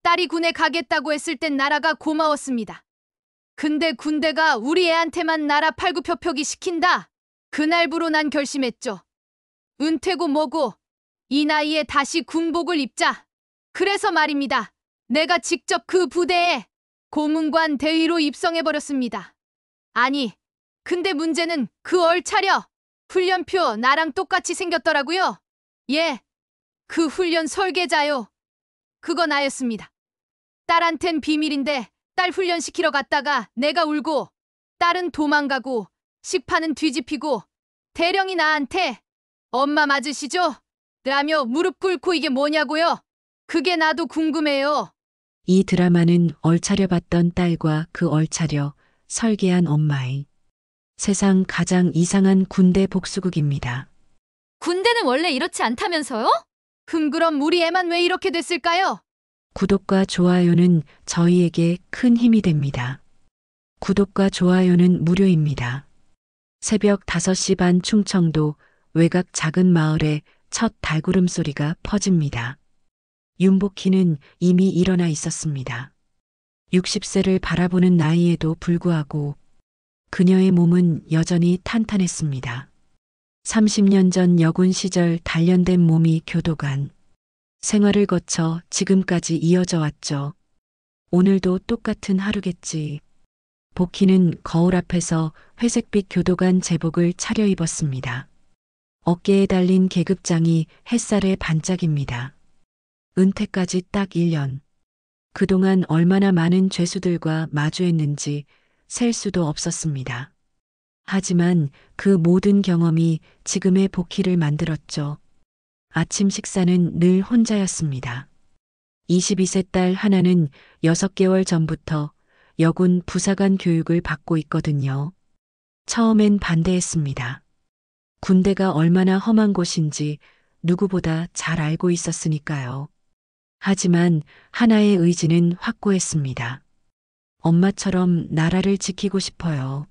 딸이 군에 가겠다고 했을 땐 나라가 고마웠습니다. 근데 군대가 우리 애한테만 나라 팔굽혀펴기 시킨다. 그날부로 난 결심했죠. 은퇴고 뭐고 이 나이에 다시 군복을 입자. 그래서 말입니다. 내가 직접 그 부대에 고문관 대위로 입성해버렸습니다. 아니, 근데 문제는 그 얼차려 훈련표 나랑 똑같이 생겼더라고요. 예, 그 훈련 설계자요. 그거 나였습니다. 딸한텐 비밀인데 딸 훈련시키러 갔다가 내가 울고 딸은 도망가고 식판은 뒤집히고 대령이 나한테 엄마 맞으시죠? 라며 무릎 꿇고 이게 뭐냐고요? 그게 나도 궁금해요. 이 드라마는 얼차려 봤던 딸과 그 얼차려 설계한 엄마의 세상 가장 이상한 군대 복수극입니다. 군대는 원래 이렇지 않다면서요? 그럼 우리 애만 왜 이렇게 됐을까요? 구독과 좋아요는 저희에게 큰 힘이 됩니다. 구독과 좋아요는 무료입니다. 새벽 5시 반 충청도 외곽 작은 마을에 첫 달구름 소리가 퍼집니다. 윤복희는 이미 일어나 있었습니다. 60세를 바라보는 나이에도 불구하고 그녀의 몸은 여전히 탄탄했습니다. 30년 전 여군 시절 단련된 몸이 교도관 생활을 거쳐 지금까지 이어져 왔죠. 오늘도 똑같은 하루겠지. 복희는 거울 앞에서 회색빛 교도관 제복을 차려입었습니다. 어깨에 달린 계급장이 햇살에 반짝입니다. 은퇴까지 딱 1년. 그동안 얼마나 많은 죄수들과 마주했는지 셀 수도 없었습니다. 하지만 그 모든 경험이 지금의 복희를 만들었죠. 아침 식사는 늘 혼자였습니다. 22세 딸 하나는 6개월 전부터 여군 부사관 교육을 받고 있거든요. 처음엔 반대했습니다. 군대가 얼마나 험한 곳인지 누구보다 잘 알고 있었으니까요. 하지만 하나의 의지는 확고했습니다. 엄마처럼 나라를 지키고 싶어요.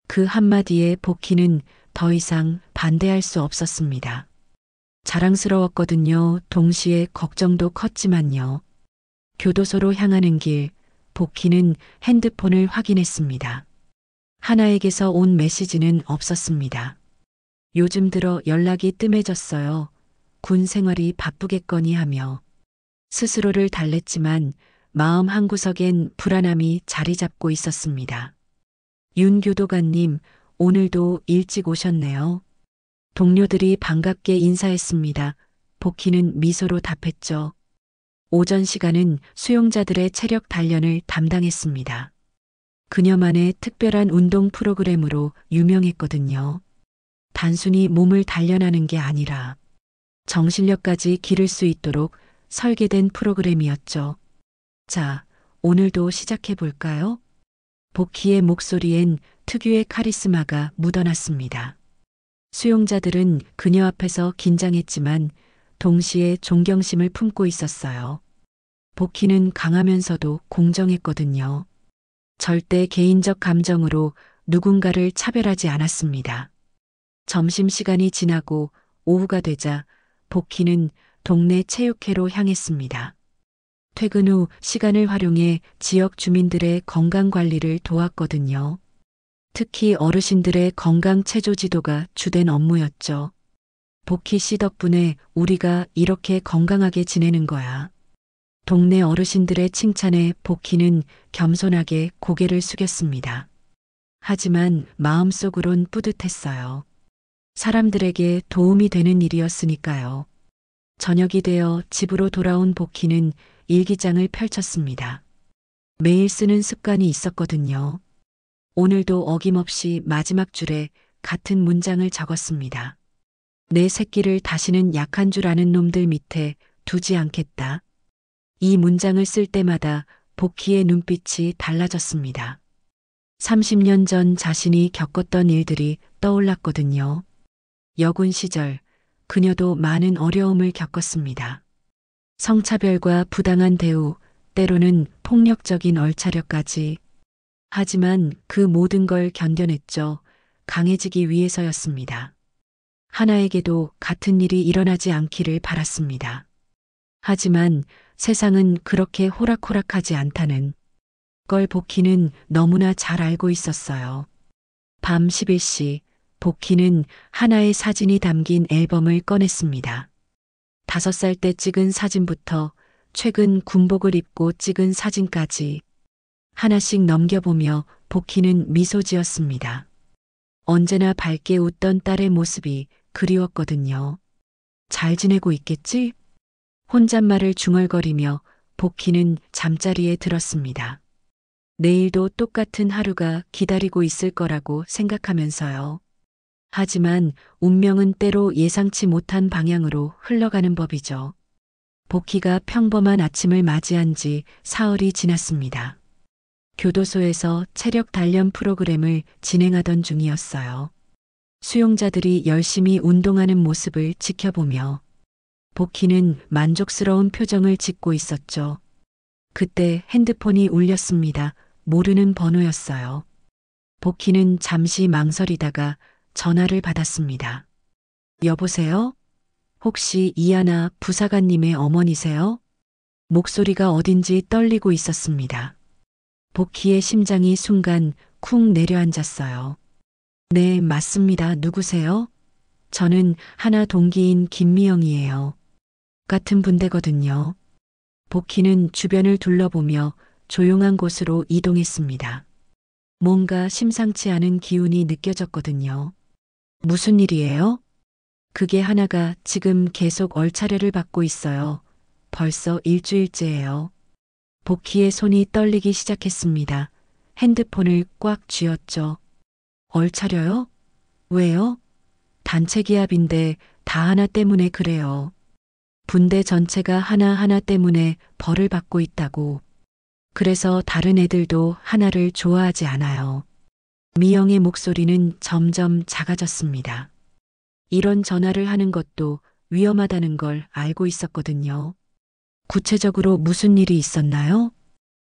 그 한마디에 복희는 더 이상 반대할 수 없었습니다. 자랑스러웠거든요. 동시에 걱정도 컸지만요. 교도소로 향하는 길, 복희는 핸드폰을 확인했습니다. 하나에게서 온 메시지는 없었습니다. 요즘 들어 연락이 뜸해졌어요. 군 생활이 바쁘겠거니 하며 스스로를 달랬지만 마음 한구석엔 불안함이 자리 잡고 있었습니다. 윤 교도관님, 오늘도 일찍 오셨네요. 동료들이 반갑게 인사했습니다. 복희는 미소로 답했죠. 오전 시간은 수용자들의 체력 단련을 담당했습니다. 그녀만의 특별한 운동 프로그램으로 유명했거든요. 단순히 몸을 단련하는 게 아니라 정신력까지 기를 수 있도록 설계된 프로그램이었죠. 자, 오늘도 시작해 볼까요? 복희의 목소리엔 특유의 카리스마가 묻어났습니다. 수용자들은 그녀 앞에서 긴장했지만 동시에 존경심을 품고 있었어요. 복희는 강하면서도 공정했거든요. 절대 개인적 감정으로 누군가를 차별하지 않았습니다. 점심시간이 지나고 오후가 되자 복희는 동네 체육회로 향했습니다. 퇴근 후 시간을 활용해 지역 주민들의 건강 관리를 도왔거든요. 특히 어르신들의 건강 체조 지도가 주된 업무였죠. 복희 씨 덕분에 우리가 이렇게 건강하게 지내는 거야. 동네 어르신들의 칭찬에 복희는 겸손하게 고개를 숙였습니다. 하지만 마음속으론 뿌듯했어요. 사람들에게 도움이 되는 일이었으니까요. 저녁이 되어 집으로 돌아온 복희는 일기장을 펼쳤습니다. 매일 쓰는 습관이 있었거든요. 오늘도 어김없이 마지막 줄에 같은 문장을 적었습니다. 내 새끼를 다시는 약한 줄 아는 놈들 밑에 두지 않겠다. 이 문장을 쓸 때마다 복희의 눈빛이 달라졌습니다. 30년 전 자신이 겪었던 일들이 떠올랐거든요. 여군 시절 그녀도 많은 어려움을 겪었습니다. 성차별과 부당한 대우, 때로는 폭력적인 얼차려까지. 하지만 그 모든 걸 견뎌냈죠. 강해지기 위해서였습니다. 하나에게도 같은 일이 일어나지 않기를 바랐습니다. 하지만 세상은 그렇게 호락호락하지 않다는 걸 복희는 너무나 잘 알고 있었어요. 밤 11시 복희는 하나의 사진이 담긴 앨범을 꺼냈습니다. 5살 때 찍은 사진부터 최근 군복을 입고 찍은 사진까지 하나씩 넘겨보며 복희는 미소 지었습니다. 언제나 밝게 웃던 딸의 모습이 그리웠거든요. 잘 지내고 있겠지? 혼잣말을 중얼거리며 복희는 잠자리에 들었습니다. 내일도 똑같은 하루가 기다리고 있을 거라고 생각하면서요. 하지만 운명은 때로 예상치 못한 방향으로 흘러가는 법이죠. 복희가 평범한 아침을 맞이한 지 사흘이 지났습니다. 교도소에서 체력 단련 프로그램을 진행하던 중이었어요. 수용자들이 열심히 운동하는 모습을 지켜보며 복희는 만족스러운 표정을 짓고 있었죠. 그때 핸드폰이 울렸습니다. 모르는 번호였어요. 복희는 잠시 망설이다가 전화를 받았습니다. 여보세요? 혹시 이하나 부사관님의 어머니세요? 목소리가 어딘지 떨리고 있었습니다. 복희의 심장이 순간 쿵 내려앉았어요. 네, 맞습니다. 누구세요? 저는 하나 동기인 김미영이에요. 같은 분대거든요. 복희는 주변을 둘러보며 조용한 곳으로 이동했습니다. 뭔가 심상치 않은 기운이 느껴졌거든요. 무슨 일이에요? 그게 하나가 지금 계속 얼차려를 받고 있어요. 벌써 일주일째예요. 복희의 손이 떨리기 시작했습니다. 핸드폰을 꽉 쥐었죠. 얼차려요? 왜요? 단체 기합인데 다 하나 때문에 그래요. 분대 전체가 하나하나 때문에 벌을 받고 있다고. 그래서 다른 애들도 하나를 좋아하지 않아요. 미영의 목소리는 점점 작아졌습니다. 이런 전화를 하는 것도 위험하다는 걸 알고 있었거든요. 구체적으로 무슨 일이 있었나요?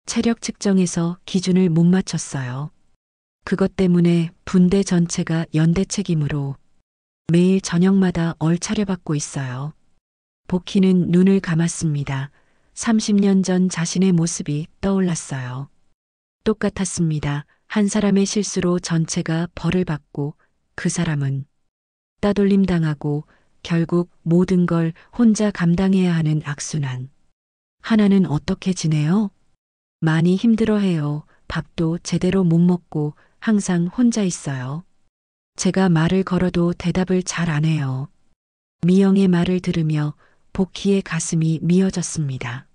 체력 측정에서 기준을 못 맞췄어요. 그것 때문에 분대 전체가 연대 책임으로 매일 저녁마다 얼차려 받고 있어요. 복희는 눈을 감았습니다. 30년 전 자신의 모습이 떠올랐어요. 똑같았습니다. 한 사람의 실수로 전체가 벌을 받고 그 사람은 따돌림 당하고 결국 모든 걸 혼자 감당해야 하는 악순환. 하나는 어떻게 지내요? 많이 힘들어해요. 밥도 제대로 못 먹고 항상 혼자 있어요. 제가 말을 걸어도 대답을 잘 안 해요. 미영의 말을 들으며 복희의 가슴이 미어졌습니다.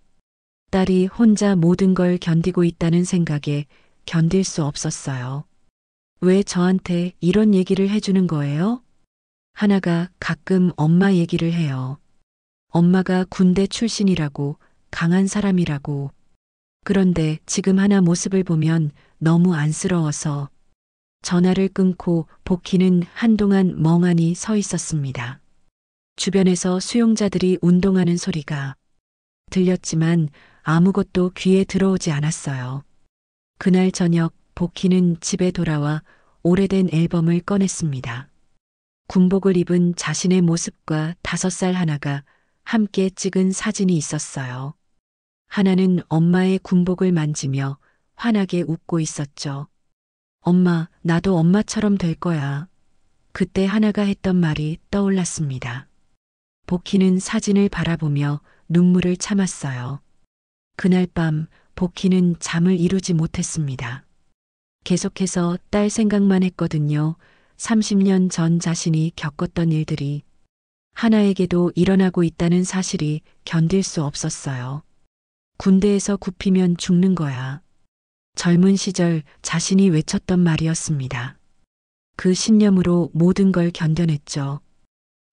딸이 혼자 모든 걸 견디고 있다는 생각에 견딜 수 없었어요. 왜 저한테 이런 얘기를 해주는 거예요? 하나가 가끔 엄마 얘기를 해요. 엄마가 군대 출신이라고, 강한 사람이라고. 그런데 지금 하나 모습을 보면 너무 안쓰러워서 전화를 끊고 복희는 한동안 멍하니 서 있었습니다. 주변에서 수용자들이 운동하는 소리가 들렸지만 아무것도 귀에 들어오지 않았어요. 그날 저녁 복희는 집에 돌아와 오래된 앨범을 꺼냈습니다. 군복을 입은 자신의 모습과 5살 하나가 함께 찍은 사진이 있었어요. 하나는 엄마의 군복을 만지며 환하게 웃고 있었죠. 엄마, 나도 엄마처럼 될 거야. 그때 하나가 했던 말이 떠올랐습니다. 복희는 사진을 바라보며 눈물을 참았어요. 그날 밤 복희는 잠을 이루지 못했습니다. 계속해서 딸 생각만 했거든요. 30년 전 자신이 겪었던 일들이 하나에게도 일어나고 있다는 사실이 견딜 수 없었어요. 군대에서 굽히면 죽는 거야. 젊은 시절 자신이 외쳤던 말이었습니다. 그 신념으로 모든 걸 견뎌냈죠.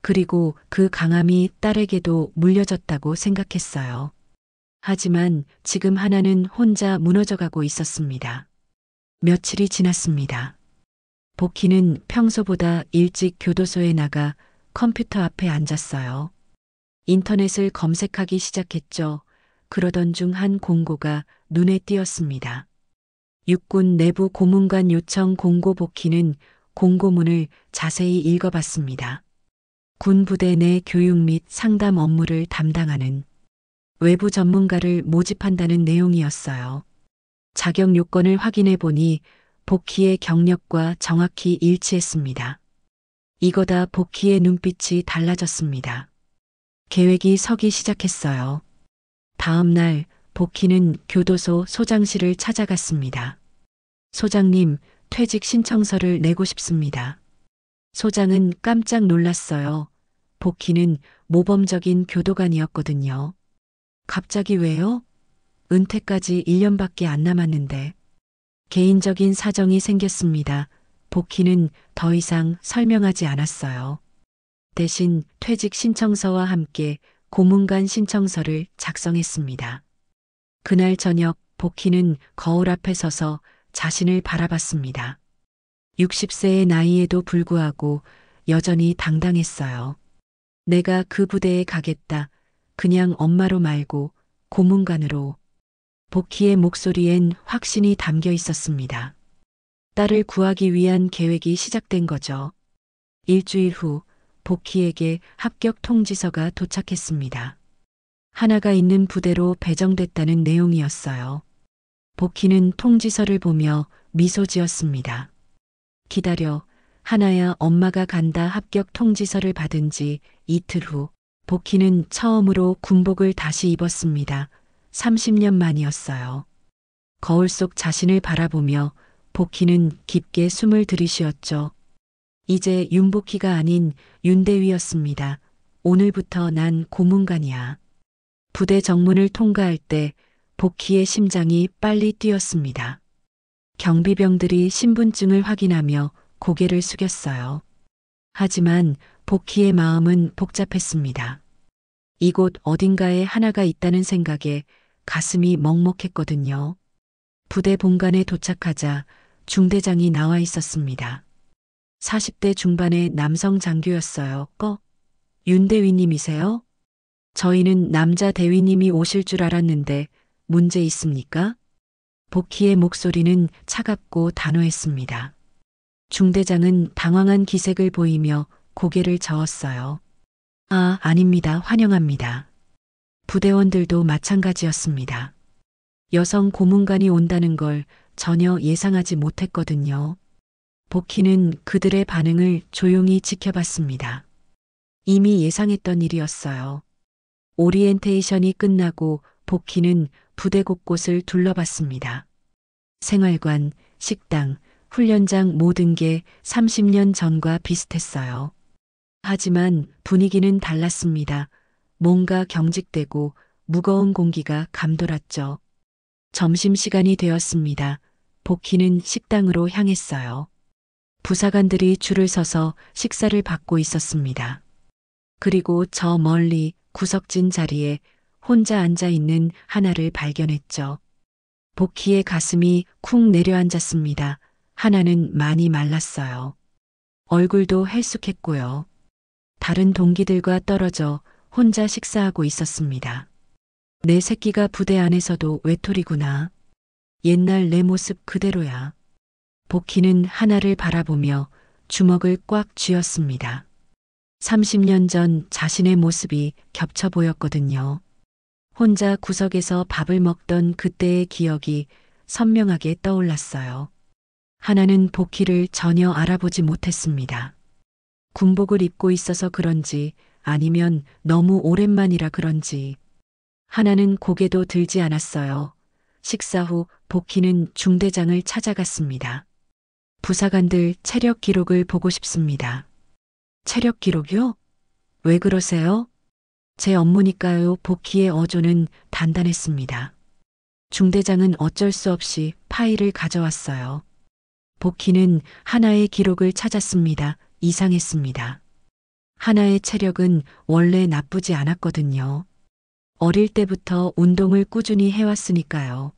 그리고 그 강함이 딸에게도 물려졌다고 생각했어요. 하지만 지금 하나는 혼자 무너져가고 있었습니다. 며칠이 지났습니다. 복희는 평소보다 일찍 교도소에 나가 컴퓨터 앞에 앉았어요. 인터넷을 검색하기 시작했죠. 그러던 중 한 공고가 눈에 띄었습니다. 육군 내부 고문관 요청 공고. 복희는 공고문을 자세히 읽어봤습니다. 군 부대 내 교육 및 상담 업무를 담당하는 외부 전문가를 모집한다는 내용이었어요. 자격 요건을 확인해 보니 복희의 경력과 정확히 일치했습니다. 이거다 복희의 눈빛이 달라졌습니다. 계획이 서기 시작했어요. 다음 날 복희는 교도소 소장실을 찾아갔습니다. 소장님, 퇴직 신청서를 내고 싶습니다. 소장은 깜짝 놀랐어요. 복희는 모범적인 교도관이었거든요. 갑자기 왜요? 은퇴까지 1년밖에 안 남았는데. 개인적인 사정이 생겼습니다. 복희는 더 이상 설명하지 않았어요. 대신 퇴직 신청서와 함께 고문관 신청서를 작성했습니다. 그날 저녁 복희는 거울 앞에 서서 자신을 바라봤습니다. 60세의 나이에도 불구하고 여전히 당당했어요. 내가 그 부대에 가겠다. 그냥 엄마로 말고 고문관으로. 복희의 목소리엔 확신이 담겨 있었습니다. 딸을 구하기 위한 계획이 시작된 거죠. 일주일 후 복희에게 합격 통지서가 도착했습니다. 하나가 있는 부대로 배정됐다는 내용이었어요. 복희는 통지서를 보며 미소 지었습니다. 기다려, 하나야, 엄마가 간다. 합격 통지서를 받은 지 이틀 후 복희는 처음으로 군복을 다시 입었습니다. 30년 만이었어요. 거울 속 자신을 바라보며 복희는 깊게 숨을 들이쉬었죠. 이제 윤복희가 아닌 윤대위였습니다. 오늘부터 난 고문관이야. 부대 정문을 통과할 때 복희의 심장이 빨리 뛰었습니다. 경비병들이 신분증을 확인하며 고개를 숙였어요. 하지만 복희의 마음은 복잡했습니다. 이곳 어딘가에 하나가 있다는 생각에 가슴이 먹먹했거든요. 부대 본관에 도착하자 중대장이 나와 있었습니다. 40대 중반의 남성 장교였어요. 윤대위님이세요? 저희는 남자 대위님이 오실 줄 알았는데 문제 있습니까? 복희의 목소리는 차갑고 단호했습니다. 중대장은 당황한 기색을 보이며 고개를 저었어요. 아, 아닙니다. 환영합니다. 부대원들도 마찬가지였습니다. 여성 고문관이 온다는 걸 전혀 예상하지 못했거든요. 복희는 그들의 반응을 조용히 지켜봤습니다. 이미 예상했던 일이었어요. 오리엔테이션이 끝나고 복희는 부대 곳곳을 둘러봤습니다. 생활관, 식당, 훈련장 모든 게 30년 전과 비슷했어요. 하지만 분위기는 달랐습니다. 뭔가 경직되고 무거운 공기가 감돌았죠. 점심시간이 되었습니다. 복희는 식당으로 향했어요. 부사관들이 줄을 서서 식사를 받고 있었습니다. 그리고 저 멀리 구석진 자리에 혼자 앉아 있는 하나를 발견했죠. 복희의 가슴이 쿵 내려앉았습니다. 하나는 많이 말랐어요. 얼굴도 헬쑥했고요. 다른 동기들과 떨어져 혼자 식사하고 있었습니다. 내 새끼가 부대 안에서도 외톨이구나. 옛날 내 모습 그대로야. 복희는 하나를 바라보며 주먹을 꽉 쥐었습니다. 30년 전 자신의 모습이 겹쳐 보였거든요. 혼자 구석에서 밥을 먹던 그때의 기억이 선명하게 떠올랐어요. 하나는 복희를 전혀 알아보지 못했습니다. 군복을 입고 있어서 그런지 아니면 너무 오랜만이라 그런지 하나는 고개도 들지 않았어요. 식사 후 복희는 중대장을 찾아갔습니다. 부사관들 체력 기록을 보고 싶습니다. 체력 기록이요? 왜 그러세요? 제 업무니까요. 복희의 어조는 단단했습니다. 중대장은 어쩔 수 없이 파일을 가져왔어요. 복희는 하나의 기록을 찾았습니다. 이상했습니다. 하나의 체력은 원래 나쁘지 않았거든요. 어릴 때부터 운동을 꾸준히 해왔으니까요.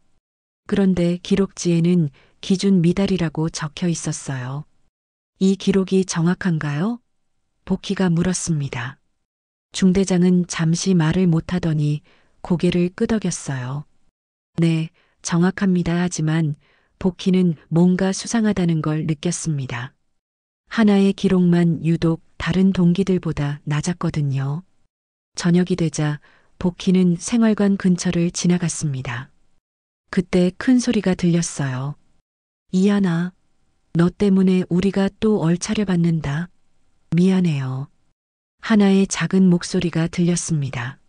그런데 기록지에는 기준 미달이라고 적혀 있었어요. 이 기록이 정확한가요? 복희가 물었습니다. 중대장은 잠시 말을 못하더니 고개를 끄덕였어요. 네, 정확합니다. 하지만 복희는 뭔가 수상하다는 걸 느꼈습니다. 하나의 기록만 유독 다른 동기들보다 낮았거든요. 저녁이 되자 복희는 생활관 근처를 지나갔습니다. 그때 큰 소리가 들렸어요. 이하나, 너 때문에 우리가 또 얼차려 받는다. 미안해요. 하나의 작은 목소리가 들렸습니다.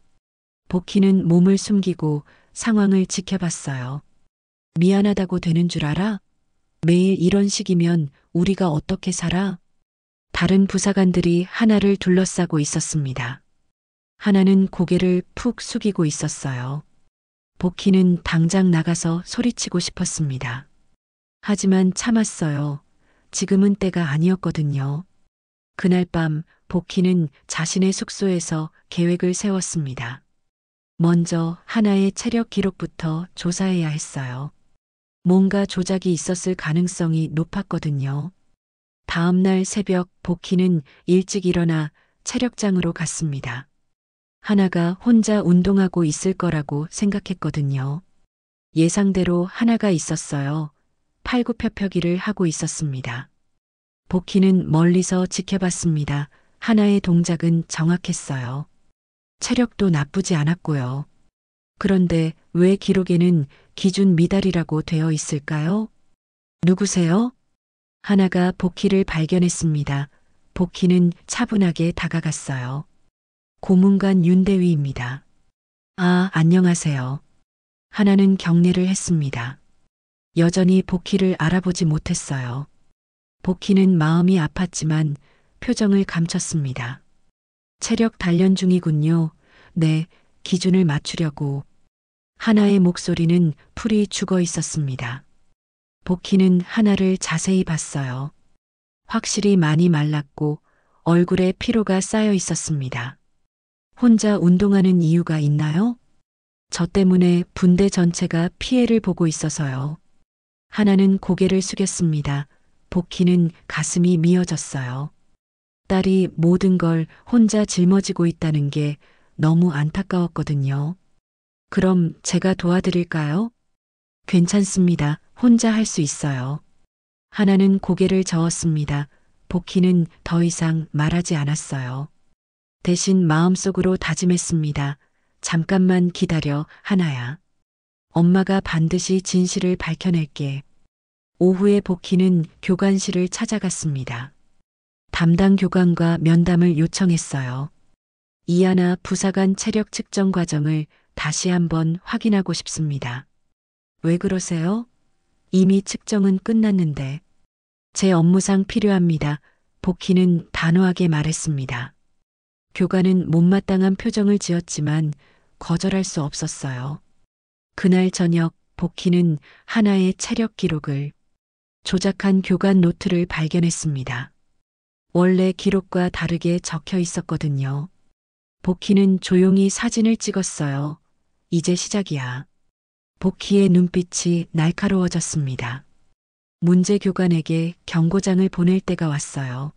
복희는 몸을 숨기고 상황을 지켜봤어요. 미안하다고 되는 줄 알아? 매일 이런 식이면 우리가 어떻게 살아? 다른 부사관들이 하나를 둘러싸고 있었습니다. 하나는 고개를 푹 숙이고 있었어요. 복희는 당장 나가서 소리치고 싶었습니다. 하지만 참았어요. 지금은 때가 아니었거든요. 그날 밤 복희는 자신의 숙소에서 계획을 세웠습니다. 먼저 하나의 체력 기록부터 조사해야 했어요. 뭔가 조작이 있었을 가능성이 높았거든요. 다음 날 새벽 복희는 일찍 일어나 체력장으로 갔습니다. 하나가 혼자 운동하고 있을 거라고 생각했거든요. 예상대로 하나가 있었어요. 팔굽혀펴기를 하고 있었습니다. 복희는 멀리서 지켜봤습니다. 하나의 동작은 정확했어요. 체력도 나쁘지 않았고요. 그런데 왜 기록에는 기준 미달이라고 되어 있을까요? 누구세요? 하나가 복희를 발견했습니다. 복희는 차분하게 다가갔어요. 고문관 윤대위입니다. 아, 안녕하세요. 하나는 경례를 했습니다. 여전히 복희를 알아보지 못했어요. 복희는 마음이 아팠지만 표정을 감췄습니다. 체력 단련 중이군요. 네, 기준을 맞추려고. 하나의 목소리는 풀이 죽어 있었습니다. 복희는 하나를 자세히 봤어요. 확실히 많이 말랐고 얼굴에 피로가 쌓여 있었습니다. 혼자 운동하는 이유가 있나요? 저 때문에 분대 전체가 피해를 보고 있어서요. 하나는 고개를 숙였습니다. 복희는 가슴이 미어졌어요. 딸이 모든 걸 혼자 짊어지고 있다는 게 너무 안타까웠거든요. 그럼 제가 도와드릴까요? 괜찮습니다. 혼자 할 수 있어요. 하나는 고개를 저었습니다. 복희는 더 이상 말하지 않았어요. 대신 마음속으로 다짐했습니다. 잠깐만 기다려, 하나야. 엄마가 반드시 진실을 밝혀낼게. 오후에 복희는 교관실을 찾아갔습니다. 담당 교관과 면담을 요청했어요. 이하나 부사관 체력 측정 과정을 다시 한번 확인하고 싶습니다. 왜 그러세요? 이미 측정은 끝났는데. 제 업무상 필요합니다. 복희는 단호하게 말했습니다. 교관은 못마땅한 표정을 지었지만 거절할 수 없었어요. 그날 저녁 복희는 하나의 체력 기록을 조작한 교관 노트를 발견했습니다. 원래 기록과 다르게 적혀 있었거든요. 복희는 조용히 사진을 찍었어요. 이제 시작이야. 복희의 눈빛이 날카로워졌습니다. 문제 교관에게 경고장을 보낼 때가 왔어요.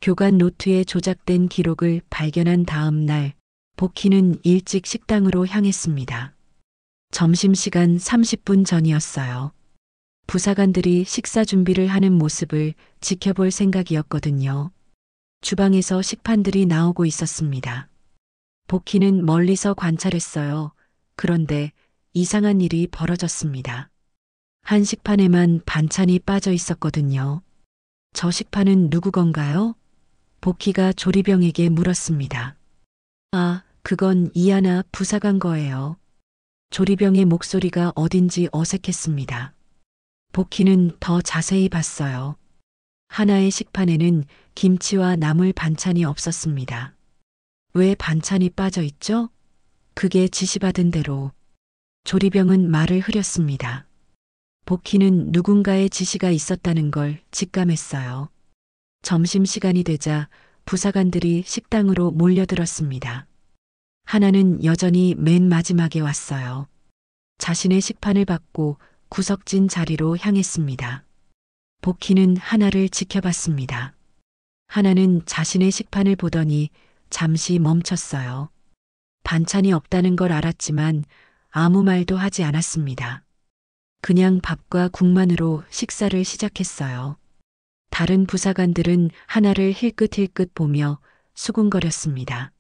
교관 노트에 조작된 기록을 발견한 다음 날 복희는 일찍 식당으로 향했습니다. 점심시간 30분 전이었어요. 부사관들이 식사 준비를 하는 모습을 지켜볼 생각이었거든요. 주방에서 식판들이 나오고 있었습니다. 복희는 멀리서 관찰했어요. 그런데 이상한 일이 벌어졌습니다. 한 식판에만 반찬이 빠져 있었거든요. 저 식판은 누구 건가요? 복희가 조리병에게 물었습니다. 아, 그건 이하나 부사관 거예요. 조리병의 목소리가 어딘지 어색했습니다. 복희는 더 자세히 봤어요. 하나의 식판에는 김치와 나물 반찬이 없었습니다. 왜 반찬이 빠져 있죠? 그게 지시받은 대로. 조리병은 말을 흐렸습니다. 복희는 누군가의 지시가 있었다는 걸 직감했어요. 점심시간이 되자 부사관들이 식당으로 몰려들었습니다. 하나는 여전히 맨 마지막에 왔어요. 자신의 식판을 받고 구석진 자리로 향했습니다. 복희는 하나를 지켜봤습니다. 하나는 자신의 식판을 보더니 잠시 멈췄어요. 반찬이 없다는 걸 알았지만 아무 말도 하지 않았습니다. 그냥 밥과 국만으로 식사를 시작했어요. 다른 부사관들은 하나를 힐끗힐끗 보며 수군거렸습니다.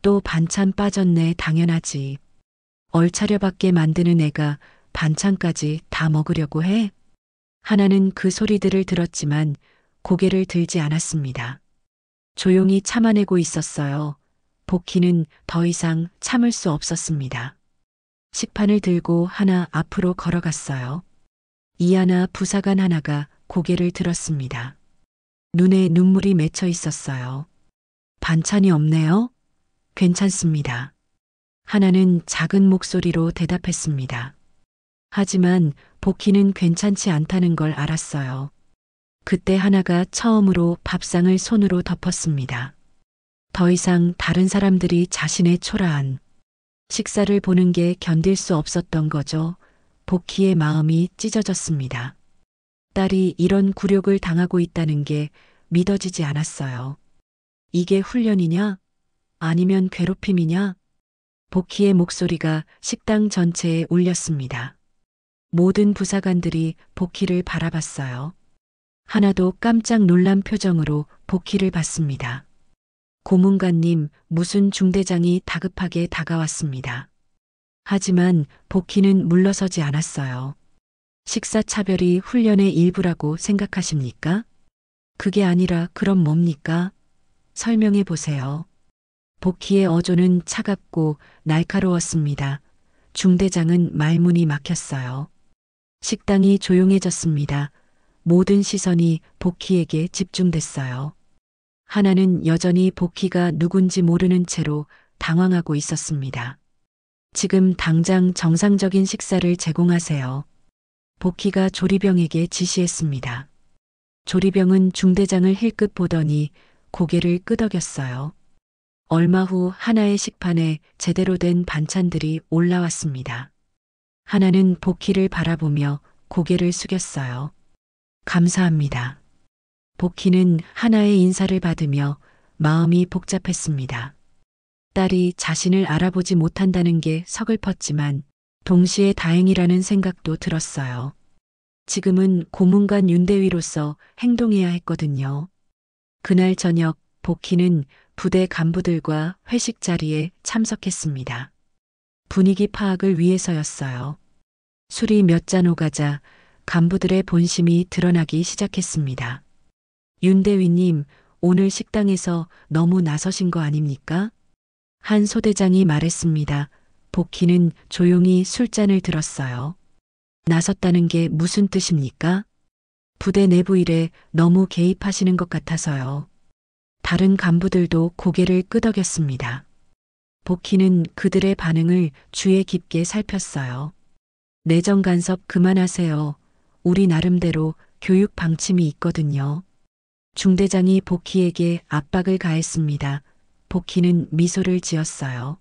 또 반찬 빠졌네, 당연하지. 얼차려밖에 만드는 애가 반찬까지 다 먹으려고 해? 하나는 그 소리들을 들었지만 고개를 들지 않았습니다. 조용히 참아내고 있었어요. 복희는 더 이상 참을 수 없었습니다. 식판을 들고 하나 앞으로 걸어갔어요. 이하나 부사관 하나가 고개를 들었습니다. 눈에 눈물이 맺혀 있었어요. 반찬이 없네요? 괜찮습니다. 하나는 작은 목소리로 대답했습니다. 하지만 복희는 괜찮지 않다는 걸 알았어요. 그때 하나가 처음으로 밥상을 손으로 덮었습니다. 더 이상 다른 사람들이 자신의 초라한 식사를 보는 게 견딜 수 없었던 거죠. 복희의 마음이 찢어졌습니다. 딸이 이런 굴욕을 당하고 있다는 게 믿어지지 않았어요. 이게 훈련이냐? 아니면 괴롭힘이냐? 복희의 목소리가 식당 전체에 울렸습니다. 모든 부사관들이 복희를 바라봤어요. 하나도 깜짝 놀란 표정으로 복희를 봤습니다. 고문관님, 무슨 중대장이 다급하게 다가왔습니다. 하지만 복희는 물러서지 않았어요. 식사 차별이 훈련의 일부라고 생각하십니까? 그게 아니라 그럼 뭡니까? 설명해 보세요. 복희의 어조는 차갑고 날카로웠습니다. 중대장은 말문이 막혔어요. 식당이 조용해졌습니다. 모든 시선이 복희에게 집중됐어요. 하나는 여전히 복희가 누군지 모르는 채로 당황하고 있었습니다. 지금 당장 정상적인 식사를 제공하세요. 복희가 조리병에게 지시했습니다. 조리병은 중대장을 힐끗 보더니 고개를 끄덕였어요. 얼마 후 하나의 식판에 제대로 된 반찬들이 올라왔습니다. 하나는 복희를 바라보며 고개를 숙였어요. 감사합니다. 복희는 하나의 인사를 받으며 마음이 복잡했습니다. 딸이 자신을 알아보지 못한다는 게 서글펐지만 동시에 다행이라는 생각도 들었어요. 지금은 고문관 윤대위로서 행동해야 했거든요. 그날 저녁 복희는 부대 간부들과 회식 자리에 참석했습니다. 분위기 파악을 위해서였어요. 술이 몇 잔 오가자 간부들의 본심이 드러나기 시작했습니다. 윤대위님, 오늘 식당에서 너무 나서신 거 아닙니까? 한 소대장이 말했습니다. 복희는 조용히 술잔을 들었어요. 나섰다는 게 무슨 뜻입니까? 부대 내부 일에 너무 개입하시는 것 같아서요. 다른 간부들도 고개를 끄덕였습니다. 복희는 그들의 반응을 주의 깊게 살폈어요. 내정 간섭 그만하세요. 우리 나름대로 교육 방침이 있거든요. 중대장이 복희에게 압박을 가했습니다. 복희는 미소를 지었어요.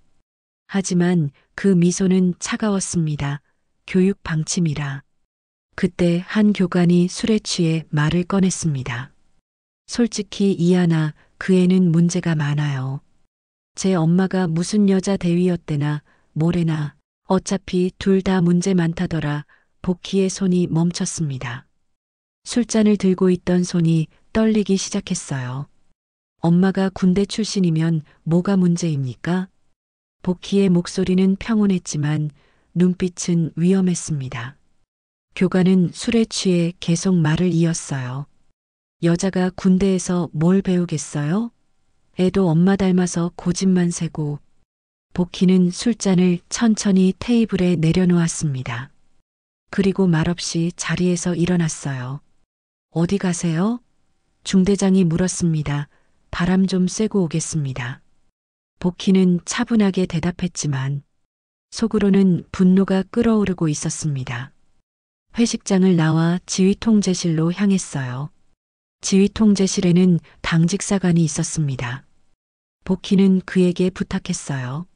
하지만 그 미소는 차가웠습니다. 교육 방침이라. 그때 한 교관이 술에 취해 말을 꺼냈습니다. 솔직히 이하나 그 애는 문제가 많아요. 제 엄마가 무슨 여자 대위였대나 뭐래나 어차피 둘 다 문제 많다더라. 복희의 손이 멈췄습니다. 술잔을 들고 있던 손이 떨리기 시작했어요. 엄마가 군대 출신이면 뭐가 문제입니까? 복희의 목소리는 평온했지만 눈빛은 위험했습니다. 교관은 술에 취해 계속 말을 이었어요. 여자가 군대에서 뭘 배우겠어요? 애도 엄마 닮아서 고집만 세고. 복희는 술잔을 천천히 테이블에 내려놓았습니다. 그리고 말없이 자리에서 일어났어요. 어디 가세요? 중대장이 물었습니다. 바람 좀 쐬고 오겠습니다. 복희는 차분하게 대답했지만 속으로는 분노가 끓어오르고 있었습니다. 회식장을 나와 지휘통제실로 향했어요. 지휘통제실에는 당직사관이 있었습니다. 복희는 그에게 부탁했어요.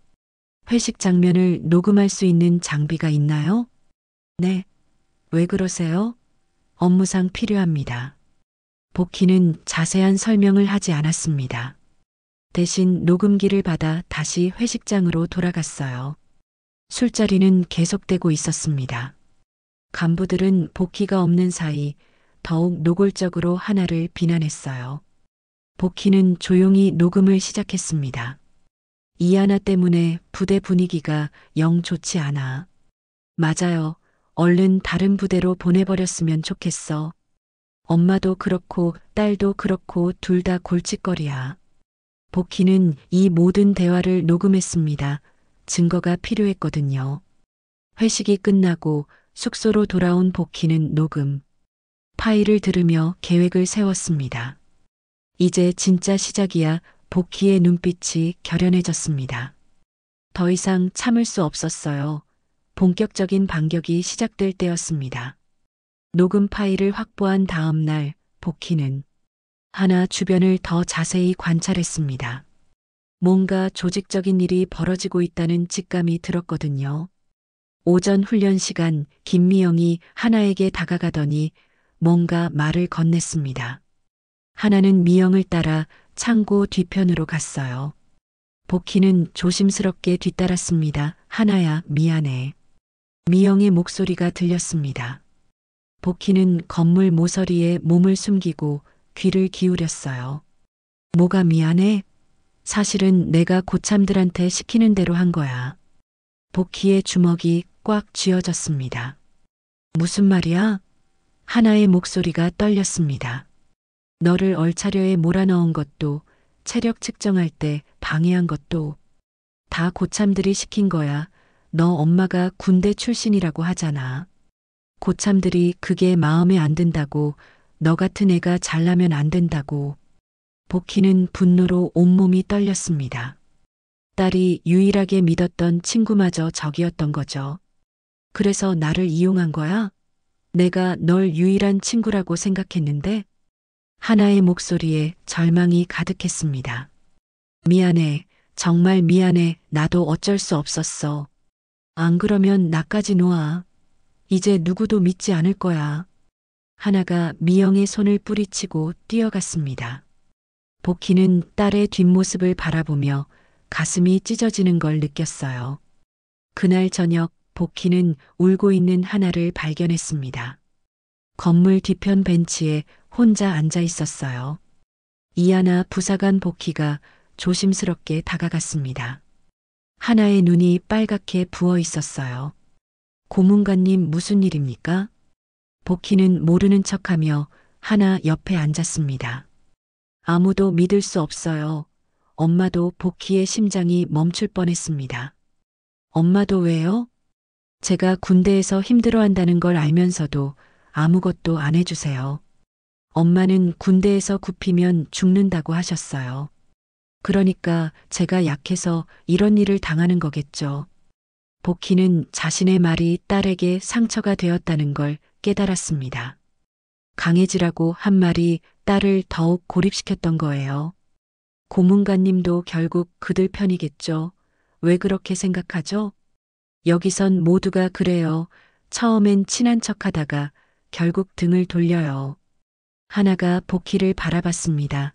회식 장면을 녹음할 수 있는 장비가 있나요? 네. 왜 그러세요? 업무상 필요합니다. 복희는 자세한 설명을 하지 않았습니다. 대신 녹음기를 받아 다시 회식장으로 돌아갔어요. 술자리는 계속되고 있었습니다. 간부들은 복희가 없는 사이 더욱 노골적으로 하나를 비난했어요. 복희는 조용히 녹음을 시작했습니다. 이하나 때문에 부대 분위기가 영 좋지 않아. 맞아요. 얼른 다른 부대로 보내버렸으면 좋겠어. 엄마도 그렇고 딸도 그렇고 둘 다 골칫거리야. 복희는 이 모든 대화를 녹음했습니다. 증거가 필요했거든요. 회식이 끝나고 숙소로 돌아온 복희는 녹음 파일을 들으며 계획을 세웠습니다. 이제 진짜 시작이야. 복희의 눈빛이 결연해졌습니다. 더 이상 참을 수 없었어요. 본격적인 반격이 시작될 때였습니다. 녹음 파일을 확보한 다음 날 복희는 하나 주변을 더 자세히 관찰했습니다. 뭔가 조직적인 일이 벌어지고 있다는 직감이 들었거든요. 오전 훈련 시간 김미영이 하나에게 다가가더니 뭔가 말을 건넸습니다. 하나는 미영을 따라 창고 뒤편으로 갔어요. 복희는 조심스럽게 뒤따랐습니다. 하나야, 미안해. 미영의 목소리가 들렸습니다. 복희는 건물 모서리에 몸을 숨기고 귀를 기울였어요. 뭐가 미안해? 사실은 내가 고참들한테 시키는 대로 한 거야. 복희의 주먹이 꽉 쥐어졌습니다. 무슨 말이야? 하나의 목소리가 떨렸습니다. 너를 얼차려에 몰아넣은 것도 체력 측정할 때 방해한 것도 다 고참들이 시킨 거야. 너 엄마가 군대 출신이라고 하잖아. 고참들이 그게 마음에 안 든다고 너 같은 애가 잘나면 안 된다고. 복희는 분노로 온몸이 떨렸습니다. 딸이 유일하게 믿었던 친구마저 적이었던 거죠. 그래서 나를 이용한 거야? 내가 널 유일한 친구라고 생각했는데? 하나의 목소리에 절망이 가득했습니다. 미안해. 정말 미안해. 나도 어쩔 수 없었어. 안 그러면 나까지 놓아. 이제 누구도 믿지 않을 거야. 하나가 미영의 손을 뿌리치고 뛰어갔습니다. 복희는 딸의 뒷모습을 바라보며 가슴이 찢어지는 걸 느꼈어요. 그날 저녁 복희는 울고 있는 하나를 발견했습니다. 건물 뒤편 벤치에 혼자 앉아 있었어요. 이하나 부사관 복희가 조심스럽게 다가갔습니다. 하나의 눈이 빨갛게 부어 있었어요. 고문관님 무슨 일입니까? 복희는 모르는 척하며 하나 옆에 앉았습니다. 아무도 믿을 수 없어요. 엄마도 복희의 심장이 멈출 뻔했습니다. 엄마도 왜요? 제가 군대에서 힘들어한다는 걸 알면서도 아무것도 안 해주세요. 엄마는 군대에서 굽히면 죽는다고 하셨어요. 그러니까 제가 약해서 이런 일을 당하는 거겠죠. 복희는 자신의 말이 딸에게 상처가 되었다는 걸 깨달았습니다. 강해지라고 한 말이 딸을 더욱 고립시켰던 거예요. 고문관님도 결국 그들 편이겠죠. 왜 그렇게 생각하죠? 여기선 모두가 그래요. 처음엔 친한 척하다가 결국 등을 돌려요. 하나가 복희를 바라봤습니다.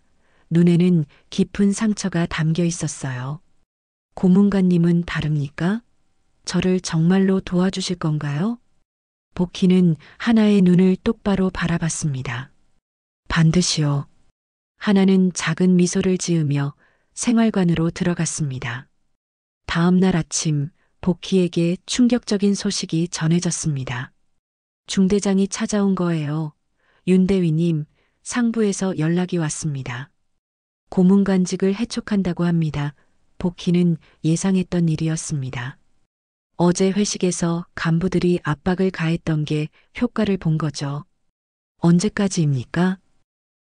눈에는 깊은 상처가 담겨 있었어요. 고문관님은 다릅니까? 저를 정말로 도와주실 건가요? 복희는 하나의 눈을 똑바로 바라봤습니다. 반드시요. 하나는 작은 미소를 지으며 생활관으로 들어갔습니다. 다음 날 아침 복희에게 충격적인 소식이 전해졌습니다. 중대장이 찾아온 거예요. 윤대위님, 상부에서 연락이 왔습니다. 고문관직을 해촉한다고 합니다. 복희는 예상했던 일이었습니다. 어제 회식에서 간부들이 압박을 가했던 게 효과를 본 거죠. 언제까지입니까?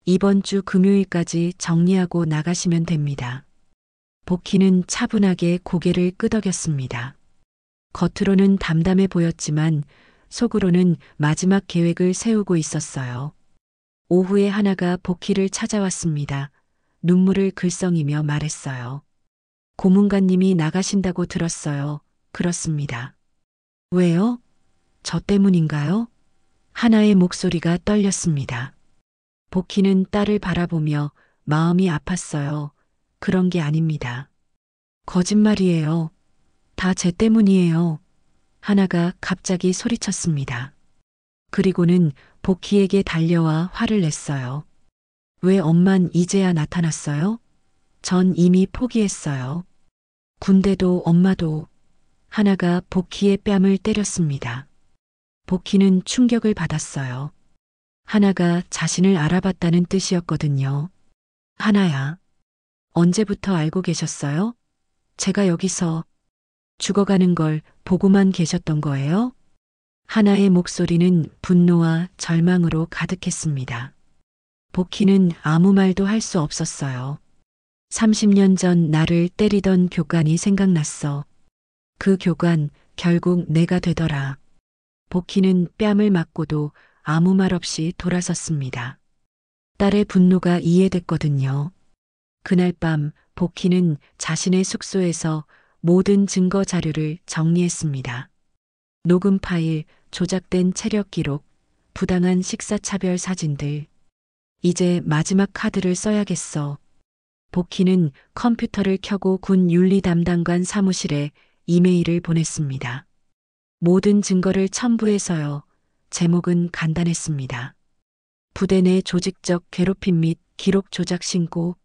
이번 주 금요일까지 정리하고 나가시면 됩니다. 복희는 차분하게 고개를 끄덕였습니다. 겉으로는 담담해 보였지만 속으로는 마지막 계획을 세우고 있었어요. 오후에 하나가 복희를 찾아왔습니다. 눈물을 글썽이며 말했어요. 고문관님이 나가신다고 들었어요. 그렇습니다. 왜요? 저 때문인가요? 하나의 목소리가 떨렸습니다. 복희는 딸을 바라보며 마음이 아팠어요. 그런 게 아닙니다. 거짓말이에요. 다 제 때문이에요. 하나가 갑자기 소리쳤습니다. 그리고는 복희에게 달려와 화를 냈어요. 왜 엄만 이제야 나타났어요? 전 이미 포기했어요. 군대도 엄마도 하나가 복희의 뺨을 때렸습니다. 복희는 충격을 받았어요. 하나가 자신을 알아봤다는 뜻이었거든요. 하나야, 언제부터 알고 계셨어요? 제가 여기서 죽어가는 걸 보고만 계셨던 거예요? 하나의 목소리는 분노와 절망으로 가득했습니다. 복희는 아무 말도 할 수 없었어요. 30년 전 나를 때리던 교관이 생각났어. 그 교관 결국 내가 되더라. 복희는 뺨을 맞고도 아무 말 없이 돌아섰습니다. 딸의 분노가 이해됐거든요. 그날 밤 복희는 자신의 숙소에서 모든 증거 자료를 정리했습니다. 녹음 파일, 조작된 체력 기록, 부당한 식사차별 사진들. 이제 마지막 카드를 써야겠어. 복희는 컴퓨터를 켜고 군 윤리 담당관 사무실에 이메일을 보냈습니다. 모든 증거를 첨부해서요. 제목은 간단했습니다. 부대 내 조직적 괴롭힘 및 기록 조작 신고.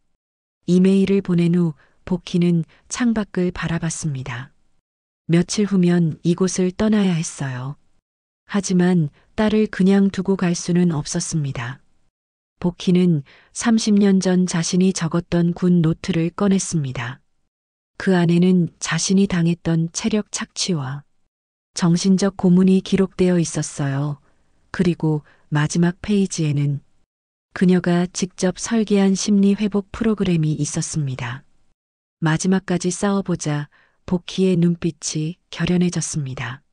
이메일을 보낸 후 복희는 창밖을 바라봤습니다. 며칠 후면 이곳을 떠나야 했어요. 하지만 딸을 그냥 두고 갈 수는 없었습니다. 복희는 30년 전 자신이 적었던 군 노트를 꺼냈습니다. 그 안에는 자신이 당했던 체력 착취와 정신적 고문이 기록되어 있었어요. 그리고 마지막 페이지에는 그녀가 직접 설계한 심리 회복 프로그램이 있었습니다. 마지막까지 싸워보자 복희의 눈빛이 결연해졌습니다.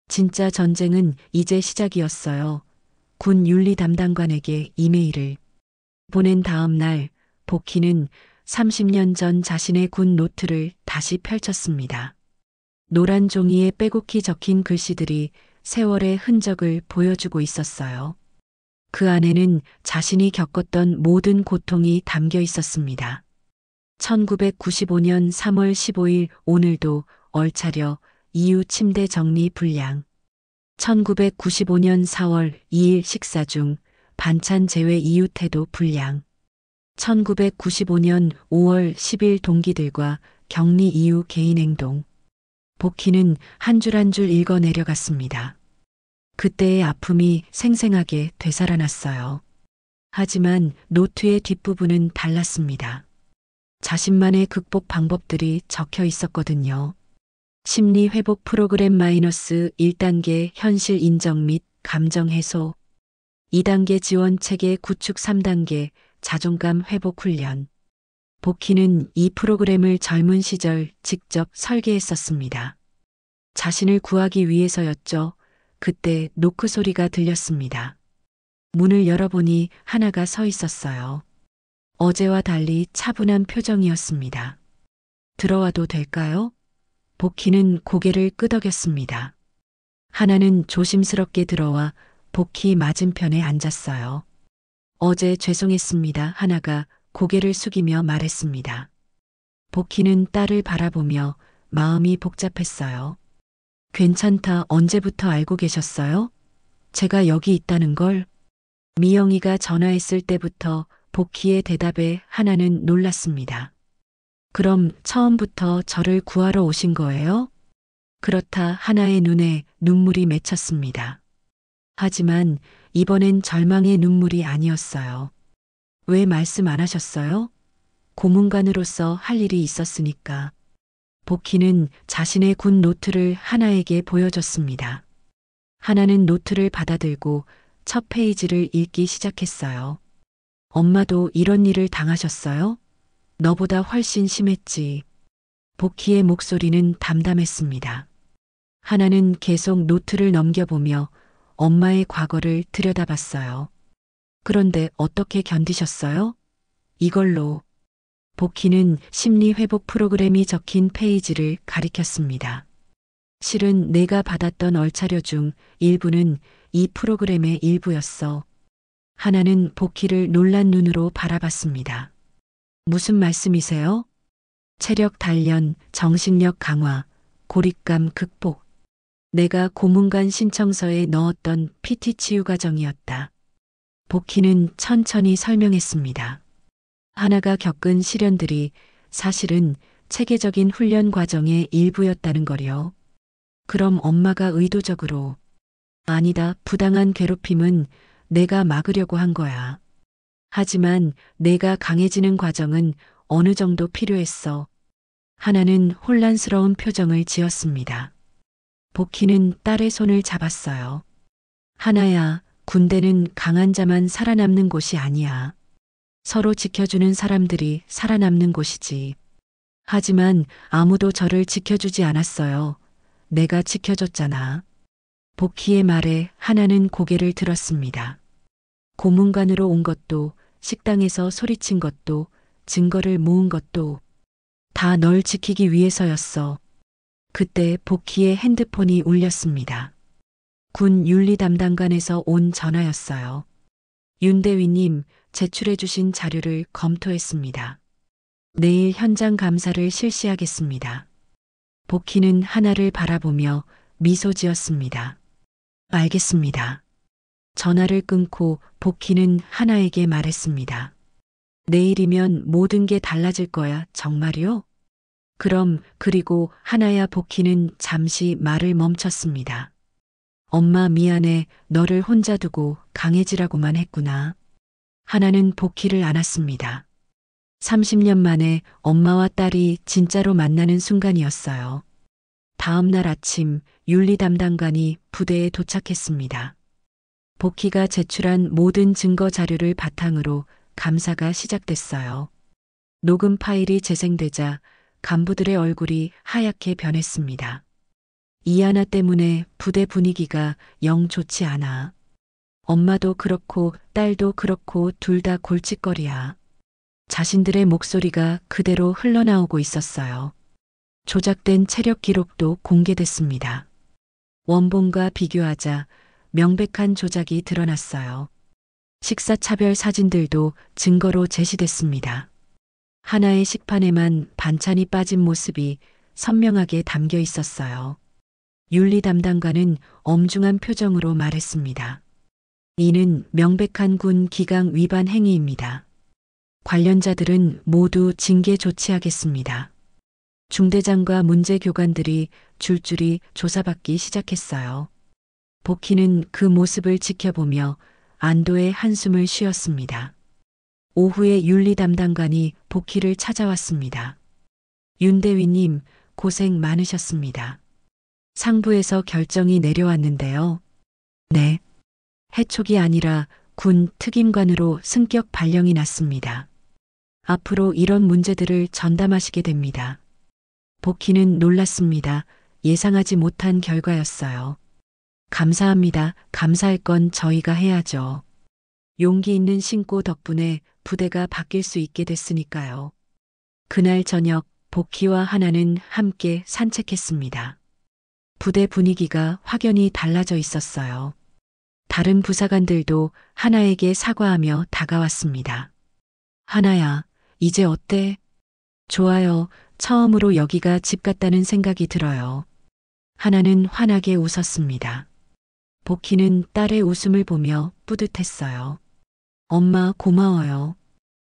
진짜 전쟁은 이제 시작이었어요. 군 윤리 담당관에게 이메일을 보낸 다음 날 복희는 30년 전 자신의 군 노트를 다시 펼쳤습니다. 노란 종이에 빼곡히 적힌 글씨들이 세월의 흔적을 보여주고 있었어요. 그 안에는 자신이 겪었던 모든 고통이 담겨 있었습니다. 1995년 3월 15일 오늘도 얼차려 이유 침대 정리 불량. 1995년 4월 2일 식사 중 반찬 제외 이유 태도 불량. 1995년 5월 10일 동기들과 격리 이후 개인 행동. 복희는 한 줄 한 줄 읽어 내려갔습니다. 그때의 아픔이 생생하게 되살아났어요. 하지만 노트의 뒷부분은 달랐습니다. 자신만의 극복 방법들이 적혀 있었거든요. 심리 회복 프로그램 마이너스 1단계 현실 인정 및 감정 해소, 2단계 지원 체계 구축 3단계 자존감 회복 훈련. 복희는 이 프로그램을 젊은 시절 직접 설계했었습니다. 자신을 구하기 위해서였죠. 그때 노크 소리가 들렸습니다. 문을 열어보니 하나가 서 있었어요. 어제와 달리 차분한 표정이었습니다. 들어와도 될까요? 복희는 고개를 끄덕였습니다. 하나는 조심스럽게 들어와 복희 맞은편에 앉았어요. 어제 죄송했습니다. 하나가 고개를 숙이며 말했습니다. 복희는 딸을 바라보며 마음이 복잡했어요. 괜찮다. 언제부터 알고 계셨어요? 제가 여기 있다는 걸? 미영이가 전화했을 때부터 복희의 대답에 하나는 놀랐습니다. 그럼 처음부터 저를 구하러 오신 거예요? 그렇다. 하나의 눈에 눈물이 맺혔습니다. 하지만 이번엔 절망의 눈물이 아니었어요. 왜 말씀 안 하셨어요? 고문관으로서 할 일이 있었으니까. 복희는 자신의 군 노트를 하나에게 보여줬습니다. 하나는 노트를 받아들고 첫 페이지를 읽기 시작했어요. 엄마도 이런 일을 당하셨어요? 너보다 훨씬 심했지. 복희의 목소리는 담담했습니다. 하나는 계속 노트를 넘겨보며 엄마의 과거를 들여다봤어요. 그런데 어떻게 견디셨어요? 이걸로. 복희는 심리 회복 프로그램이 적힌 페이지를 가리켰습니다. 실은 내가 받았던 얼차려 중 일부는 이 프로그램의 일부였어. 하나는 복희를 놀란 눈으로 바라봤습니다. 무슨 말씀이세요? 체력 단련, 정신력 강화, 고립감 극복. 내가 고문관 신청서에 넣었던 PT 치유 과정이었다. 복희는 천천히 설명했습니다. 하나가 겪은 시련들이 사실은 체계적인 훈련 과정의 일부였다는 거요. 그럼 엄마가 의도적으로 아니다. 부당한 괴롭힘은 내가 막으려고 한 거야. 하지만 내가 강해지는 과정은 어느 정도 필요했어. 하나는 혼란스러운 표정을 지었습니다. 복희는 딸의 손을 잡았어요. 하나야, 군대는 강한 자만 살아남는 곳이 아니야. 서로 지켜주는 사람들이 살아남는 곳이지. 하지만 아무도 저를 지켜주지 않았어요. 내가 지켜줬잖아. 복희의 말에 하나는 고개를 들었습니다. 고문관으로 온 것도, 식당에서 소리친 것도, 증거를 모은 것도 다 널 지키기 위해서였어. 그때 복희의 핸드폰이 울렸습니다. 군 윤리 담당관에서 온 전화였어요. 윤대위님, 제출해 주신 자료를 검토했습니다. 내일 현장 감사를 실시하겠습니다. 복희는 하나를 바라보며 미소 지었습니다. 알겠습니다. 전화를 끊고 복희는 하나에게 말했습니다. 내일이면 모든 게 달라질 거야, 정말요? 그럼, 그리고 하나야. 복희는 잠시 말을 멈췄습니다. 엄마 미안해, 너를 혼자 두고 강해지라고만 했구나. 하나는 복희를 안았습니다. 30년 만에 엄마와 딸이 진짜로 만나는 순간이었어요. 다음 날 아침 윤리 담당관이 부대에 도착했습니다. 복희가 제출한 모든 증거 자료를 바탕으로 감사가 시작됐어요. 녹음 파일이 재생되자 간부들의 얼굴이 하얗게 변했습니다. 이 하나 때문에 부대 분위기가 영 좋지 않아. 엄마도 그렇고 딸도 그렇고 둘 다 골칫거리야. 자신들의 목소리가 그대로 흘러나오고 있었어요. 조작된 체력 기록도 공개됐습니다. 원본과 비교하자 명백한 조작이 드러났어요. 식사차별 사진들도 증거로 제시됐습니다. 하나의 식판에만 반찬이 빠진 모습이 선명하게 담겨 있었어요. 윤리 담당관은 엄중한 표정으로 말했습니다. 이는 명백한 군 기강 위반 행위입니다. 관련자들은 모두 징계 조치하겠습니다. 중대장과 문제 교관들이 줄줄이 조사받기 시작했어요. 복희는 그 모습을 지켜보며 안도의 한숨을 쉬었습니다. 오후에 윤리 담당관이 복희를 찾아왔습니다. 윤대위님, 고생 많으셨습니다. 상부에서 결정이 내려왔는데요. 네. 해촉이 아니라 군 특임관으로 승격 발령이 났습니다. 앞으로 이런 문제들을 전담하시게 됩니다. 복희는 놀랐습니다. 예상하지 못한 결과였어요. 감사합니다. 감사할 건 저희가 해야죠. 용기 있는 신고 덕분에 부대가 바뀔 수 있게 됐으니까요. 그날 저녁 복희와 하나는 함께 산책했습니다. 부대 분위기가 확연히 달라져 있었어요. 다른 부사관들도 하나에게 사과하며 다가왔습니다. 하나야, 이제 어때? 좋아요. 처음으로 여기가 집 같다는 생각이 들어요. 하나는 환하게 웃었습니다. 복희는 딸의 웃음을 보며 뿌듯했어요. 엄마 고마워요.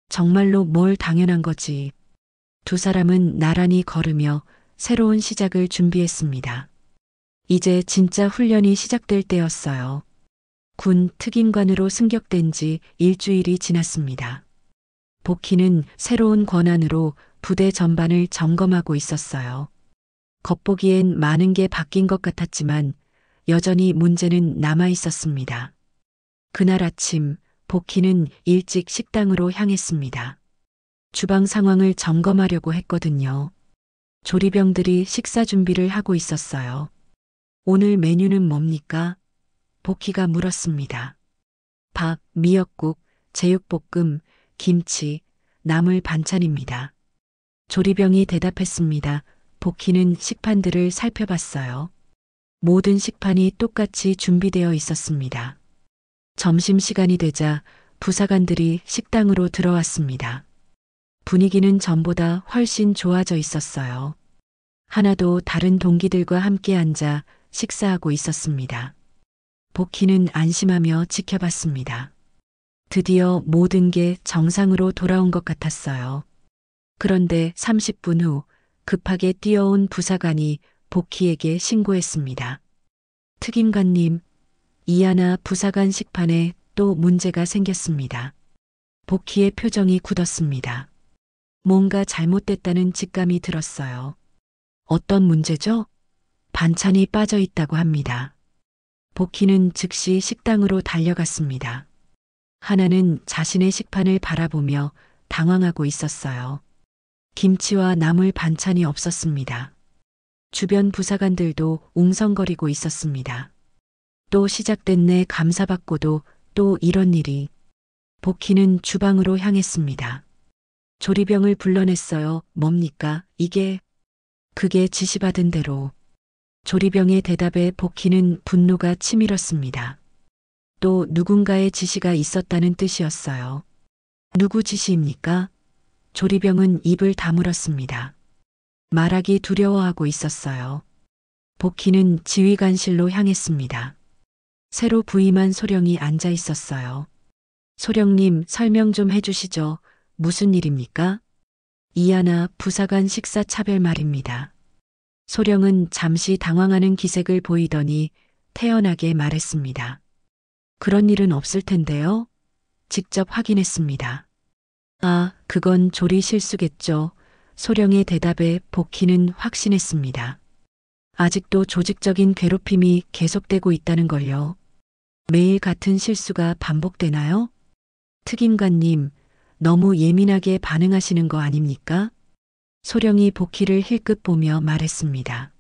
정말로 뭘 당연한 거지. 두 사람은 나란히 걸으며 새로운 시작을 준비했습니다. 이제 진짜 훈련이 시작될 때였어요. 군 특임관으로 승격된 지 일주일이 지났습니다. 복희는 새로운 권한으로 부대 전반을 점검하고 있었어요. 겉보기엔 많은 게 바뀐 것 같았지만 여전히 문제는 남아 있었습니다. 그날 아침 복희는 일찍 식당으로 향했습니다. 주방 상황을 점검하려고 했거든요. 조리병들이 식사 준비를 하고 있었어요. 오늘 메뉴는 뭡니까? 복희가 물었습니다. 밥, 미역국, 제육볶음, 김치, 나물 반찬입니다. 조리병이 대답했습니다. 복희는 식판들을 살펴봤어요. 모든 식판이 똑같이 준비되어 있었습니다. 점심시간이 되자 부사관들이 식당으로 들어왔습니다. 분위기는 전보다 훨씬 좋아져 있었어요. 하나도 다른 동기들과 함께 앉아 식사하고 있었습니다. 복희는 안심하며 지켜봤습니다. 드디어 모든 게 정상으로 돌아온 것 같았어요. 그런데 30분 후 급하게 뛰어온 부사관이 복희에게 신고했습니다. 특임관님, 이하나 부사관 식판에 또 문제가 생겼습니다. 복희의 표정이 굳었습니다. 뭔가 잘못됐다는 직감이 들었어요. 어떤 문제죠? 반찬이 빠져 있다고 합니다. 복희는 즉시 식당으로 달려갔습니다. 하나는 자신의 식판을 바라보며 당황하고 있었어요. 김치와 나물 반찬이 없었습니다. 주변 부사관들도 웅성거리고 있었습니다. 또 시작됐네. 감사받고도 또 이런 일이. 복희는 주방으로 향했습니다. 조리병을 불러냈어요. 뭡니까? 이게. 그게 지시받은 대로. 조리병의 대답에 복희는 분노가 치밀었습니다. 또 누군가의 지시가 있었다는 뜻이었어요. 누구 지시입니까? 조리병은 입을 다물었습니다. 말하기 두려워하고 있었어요. 복희는 지휘관실로 향했습니다. 새로 부임한 소령이 앉아 있었어요. 소령님, 설명 좀 해주시죠. 무슨 일입니까? 이하나 부사관 식사 차별 말입니다. 소령은 잠시 당황하는 기색을 보이더니 태연하게 말했습니다. 그런 일은 없을 텐데요. 직접 확인했습니다. 아, 그건 조리 실수겠죠. 소령의 대답에 복희는 확신했습니다. 아직도 조직적인 괴롭힘이 계속되고 있다는 걸요. 매일 같은 실수가 반복되나요? 특임관님, 너무 예민하게 반응하시는 거 아닙니까? 소령이 복희를 힐끗 보며 말했습니다.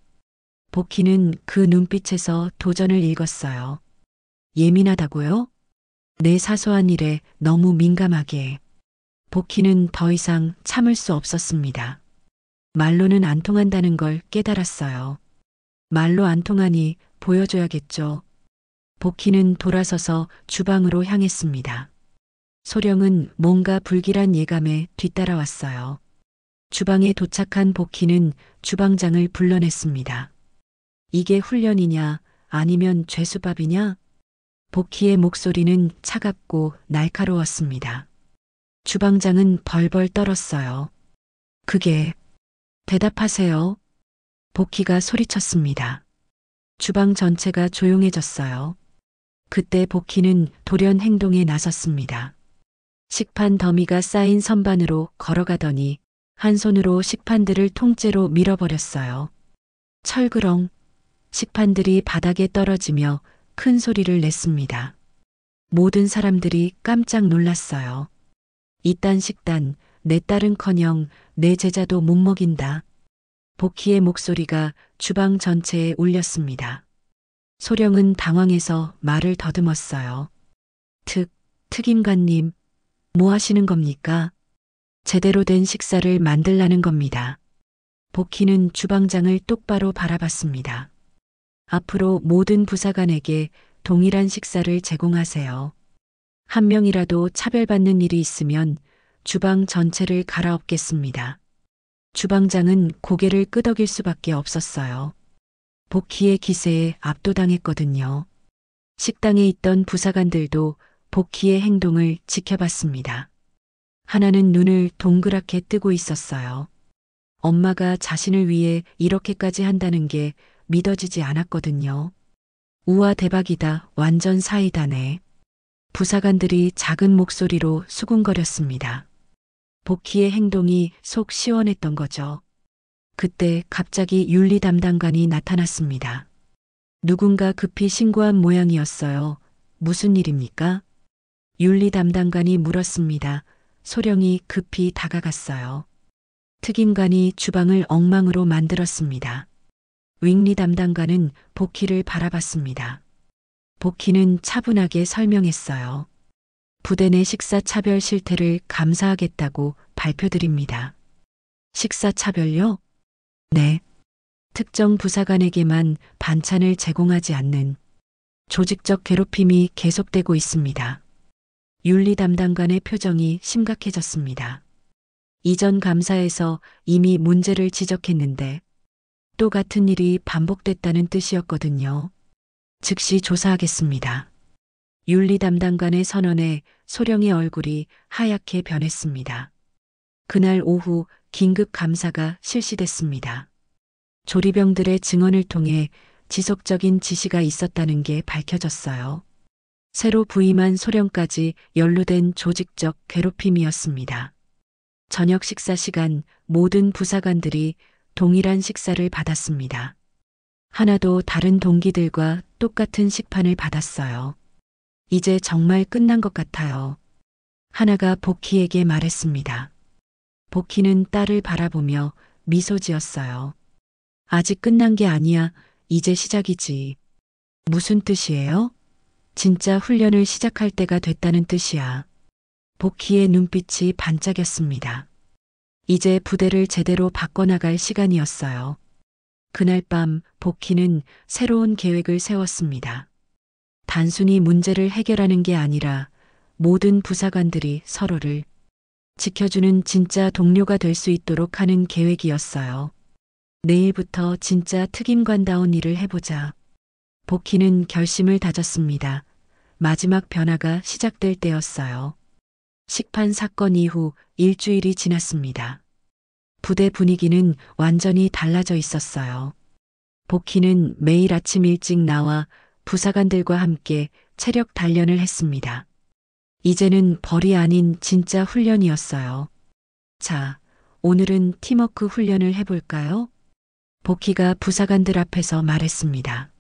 복희는 그 눈빛에서 도전을 읽었어요. 예민하다고요? 내 사소한 일에 너무 민감하게. 복희는 더 이상 참을 수 없었습니다. 말로는 안 통한다는 걸 깨달았어요. 말로 안 통하니 보여줘야겠죠. 복희는 돌아서서 주방으로 향했습니다. 소령은 뭔가 불길한 예감에 뒤따라왔어요. 주방에 도착한 복희는 주방장을 불러냈습니다. 이게 훈련이냐 아니면 죄수밥이냐? 복희의 목소리는 차갑고 날카로웠습니다. 주방장은 벌벌 떨었어요. 그게. 대답하세요. 복희가 소리쳤습니다. 주방 전체가 조용해졌어요. 그때 복희는 돌연 행동에 나섰습니다. 식판 더미가 쌓인 선반으로 걸어가더니 한 손으로 식판들을 통째로 밀어버렸어요. 철그렁. 식판들이 바닥에 떨어지며 큰 소리를 냈습니다. 모든 사람들이 깜짝 놀랐어요. 이딴 식단, 내 딸은커녕 내 제자도 못 먹인다. 복희의 목소리가 주방 전체에 울렸습니다. 소령은 당황해서 말을 더듬었어요. 특임관님, 뭐 하시는 겁니까? 제대로 된 식사를 만들라는 겁니다. 복희는 주방장을 똑바로 바라봤습니다. 앞으로 모든 부사관에게 동일한 식사를 제공하세요. 한 명이라도 차별받는 일이 있으면 주방 전체를 갈아엎겠습니다. 주방장은 고개를 끄덕일 수밖에 없었어요. 복희의 기세에 압도당했거든요. 식당에 있던 부사관들도 복희의 행동을 지켜봤습니다. 하나는 눈을 동그랗게 뜨고 있었어요. 엄마가 자신을 위해 이렇게까지 한다는 게 믿어지지 않았거든요. 우와, 대박이다. 완전 사이다네. 부사관들이 작은 목소리로 수군거렸습니다. 복희의 행동이 속 시원했던 거죠. 그때 갑자기 윤리 담당관이 나타났습니다. 누군가 급히 신고한 모양이었어요. 무슨 일입니까? 윤리 담당관이 물었습니다. 소령이 급히 다가갔어요. 특임관이 주방을 엉망으로 만들었습니다. 윙리 담당관은 복희를 바라봤습니다. 복희는 차분하게 설명했어요. 부대 내 식사 차별 실태를 감사하겠다고 발표드립니다. 식사 차별요? 네. 특정 부사관에게만 반찬을 제공하지 않는 조직적 괴롭힘이 계속되고 있습니다. 윤리 담당관의 표정이 심각해졌습니다. 이전 감사에서 이미 문제를 지적했는데 또 같은 일이 반복됐다는 뜻이었거든요. 즉시 조사하겠습니다. 윤리 담당관의 선언에 소령의 얼굴이 하얗게 변했습니다. 그날 오후 긴급 감사가 실시됐습니다. 조리병들의 증언을 통해 지속적인 지시가 있었다는 게 밝혀졌어요. 새로 부임한 소령까지 연루된 조직적 괴롭힘이었습니다. 저녁 식사 시간 모든 부사관들이 동일한 식사를 받았습니다. 하나도 다른 동기들과 똑같은 식판을 받았어요. 이제 정말 끝난 것 같아요. 하나가 복희에게 말했습니다. 복희는 딸을 바라보며 미소 지었어요. 아직 끝난 게 아니야. 이제 시작이지. 무슨 뜻이에요? 진짜 훈련을 시작할 때가 됐다는 뜻이야. 복희의 눈빛이 반짝였습니다. 이제 부대를 제대로 바꿔나갈 시간이었어요. 그날 밤 복희는 새로운 계획을 세웠습니다. 단순히 문제를 해결하는 게 아니라 모든 부사관들이 서로를 지켜주는 진짜 동료가 될 수 있도록 하는 계획이었어요. 내일부터 진짜 특임관다운 일을 해보자. 복희는 결심을 다졌습니다. 마지막 변화가 시작될 때였어요. 식판 사건 이후 일주일이 지났습니다. 부대 분위기는 완전히 달라져 있었어요. 복희는 매일 아침 일찍 나와 부사관들과 함께 체력 단련을 했습니다. 이제는 벌이 아닌 진짜 훈련이었어요. 자, 오늘은 팀워크 훈련을 해볼까요? 복희가 부사관들 앞에서 말했습니다.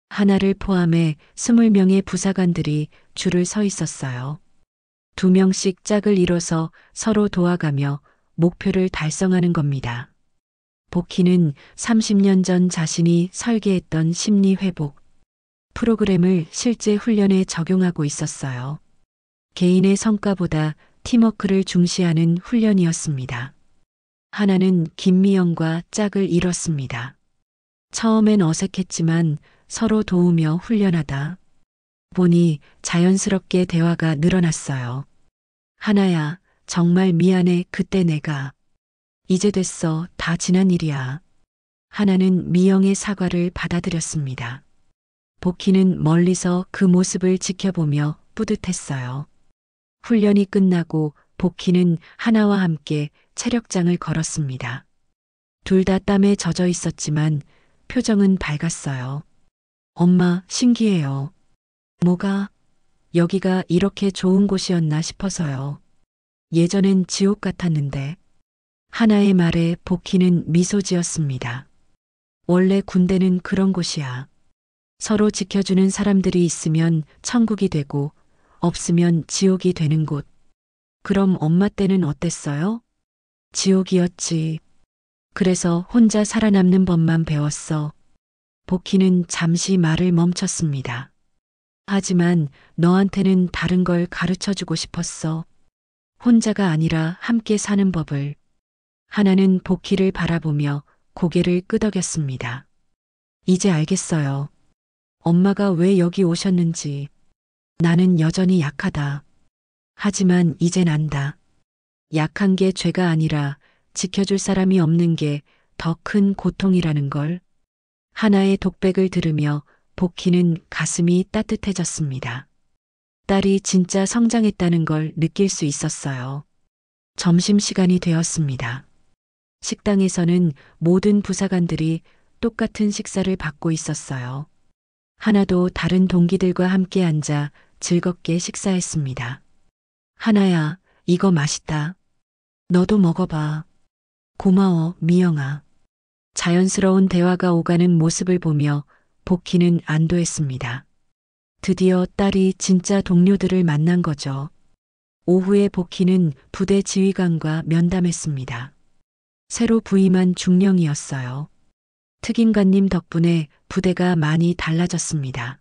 하나를 포함해 20명의 부사관들이 줄을 서 있었어요. 2명씩 짝을 이뤄서 서로 도와가며 목표를 달성하는 겁니다. 복희는 30년 전 자신이 설계했던 심리회복 프로그램을 실제 훈련에 적용하고 있었어요. 개인의 성과보다 팀워크를 중시하는 훈련이었습니다. 하나는 김미영과 짝을 이뤘습니다. 처음엔 어색했지만 서로 도우며 훈련하다 보니 자연스럽게 대화가 늘어났어요. 하나야, 정말 미안해. 그때 내가. 이제 됐어. 다 지난 일이야. 하나는 미영의 사과를 받아들였습니다. 복희는 멀리서 그 모습을 지켜보며 뿌듯했어요. 훈련이 끝나고 복희는 하나와 함께 체력장을 걸었습니다. 둘 다 땀에 젖어 있었지만 표정은 밝았어요. 엄마, 신기해요. 뭐가? 여기가 이렇게 좋은 곳이었나 싶어서요. 예전엔 지옥 같았는데. 하나의 말에 복희는 미소 지었습니다. 원래 군대는 그런 곳이야. 서로 지켜주는 사람들이 있으면 천국이 되고 없으면 지옥이 되는 곳. 그럼 엄마 때는 어땠어요? 지옥이었지. 그래서 혼자 살아남는 법만 배웠어. 복희는 잠시 말을 멈췄습니다. 하지만 너한테는 다른 걸 가르쳐주고 싶었어. 혼자가 아니라 함께 사는 법을. 하나는 복희를 바라보며 고개를 끄덕였습니다. 이제 알겠어요. 엄마가 왜 여기 오셨는지. 나는 여전히 약하다. 하지만 이젠 안다. 약한 게 죄가 아니라 지켜줄 사람이 없는 게 더 큰 고통이라는 걸. 하나의 독백을 들으며 복희는 가슴이 따뜻해졌습니다. 딸이 진짜 성장했다는 걸 느낄 수 있었어요. 점심시간이 되었습니다. 식당에서는 모든 부사관들이 똑같은 식사를 받고 있었어요. 하나도 다른 동기들과 함께 앉아 즐겁게 식사했습니다. 하나야, 이거 맛있다. 너도 먹어봐. 고마워, 미영아. 자연스러운 대화가 오가는 모습을 보며 복희는 안도했습니다. 드디어 딸이 진짜 동료들을 만난 거죠. 오후에 복희는 부대 지휘관과 면담했습니다. 새로 부임한 중령이었어요. 특임관님 덕분에 부대가 많이 달라졌습니다.